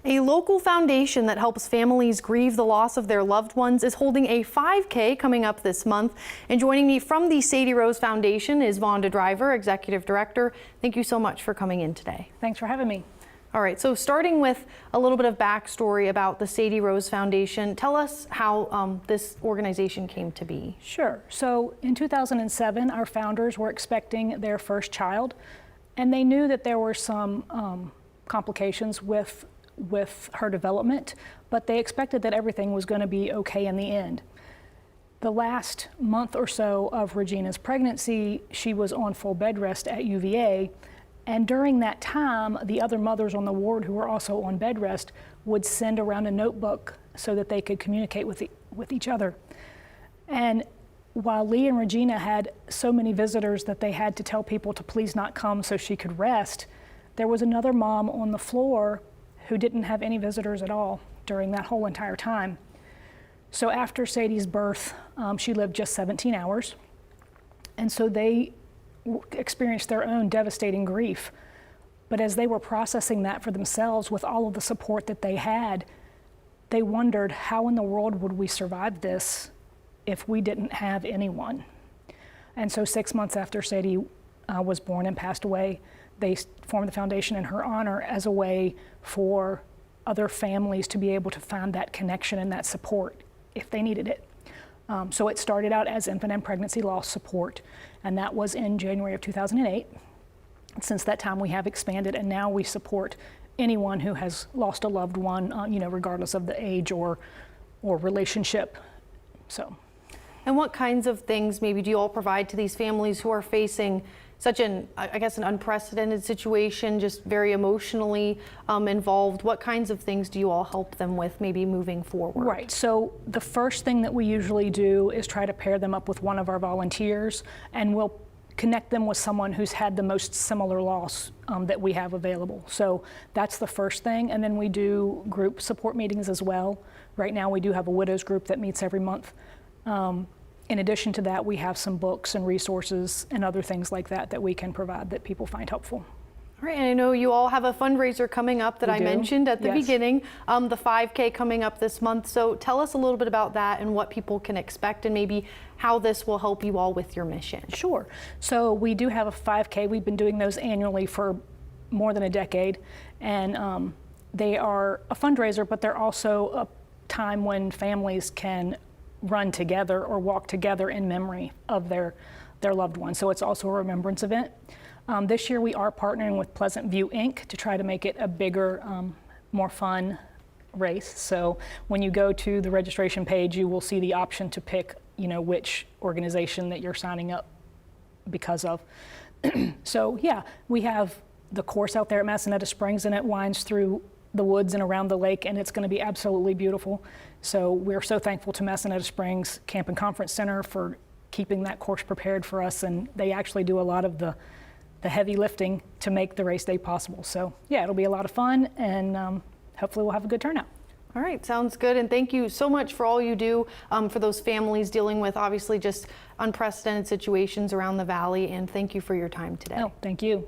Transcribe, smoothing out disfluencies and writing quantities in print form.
A local foundation that helps families grieve the loss of their loved ones is holding a 5K coming up this month. And joining me from the Sadie Rose Foundation is Vonda Driver, Executive Director. Thank you so much for coming in today. Thanks for having me. All right, so starting with a little bit of backstory about the Sadie Rose Foundation, tell us how this organization came to be. Sure. So in 2007, our founders were expecting their first child, and they knew that there were some complications with her development, but they expected that everything was going to be okay in the end. The last month or so of Regina's pregnancy, she was on full bed rest at UVA, and during that time, the other mothers on the ward who were also on bed rest would send around a notebook so that they could communicate with each other. And while Lee and Regina had so many visitors that they had to tell people to please not come so she could rest, there was another mom on the floor who didn't have any visitors at all during that whole entire time. So after Sadie's birth, she lived just 17 hours. And so they experienced their own devastating grief. But as they were processing that for themselves with all of the support that they had, they wondered, how in the world would we survive this if we didn't have anyone? And so 6 months after Sadie was born and passed away, they formed the foundation in her honor as a way for other families to be able to find that connection and that support if they needed it. So it started out as infant and pregnancy loss support, and that was in January of 2008. Since that time, we have expanded, and now we support anyone who has lost a loved one, regardless of the age or relationship. So. And what kinds of things maybe do you all provide to these families who are facing such an unprecedented situation, just very emotionally involved? What kinds of things do you all help them with maybe moving forward? Right, so the first thing that we usually do is try to pair them up with one of our volunteers, and we'll connect them with someone who's had the most similar loss that we have available. So that's the first thing, and then we do group support meetings as well. Right now we do have a widows group that meets every month. In addition to that, we have some books and resources and other things like that we can provide that people find helpful. All right, and I know you all have a fundraiser coming up that I mentioned at the beginning, the 5K coming up this month. So tell us a little bit about that and what people can expect and maybe how this will help you all with your mission. Sure. So we do have a 5K. We've been doing those annually for more than a decade, and they are a fundraiser, but they're also a time when families can run together or walk together in memory of their loved one. So it's also a remembrance event. This year we are partnering with Pleasant View Inc. to try to make it a bigger, more fun race. So when you go to the registration page, you will see the option to pick, which organization that you're signing up because of. So yeah, we have the course out there at Massanutten Springs, and it winds through the woods and around the lake, and it's going to be absolutely beautiful. So we're so thankful to Massanutten Springs Camp and Conference Center for keeping that course prepared for us, and they actually do a lot of the heavy lifting to make the race day possible. So yeah, it'll be a lot of fun, and hopefully we'll have a good turnout. All right, sounds good, and thank you so much for all you do for those families dealing with obviously just unprecedented situations around the valley, and thank you for your time today. Oh, thank you.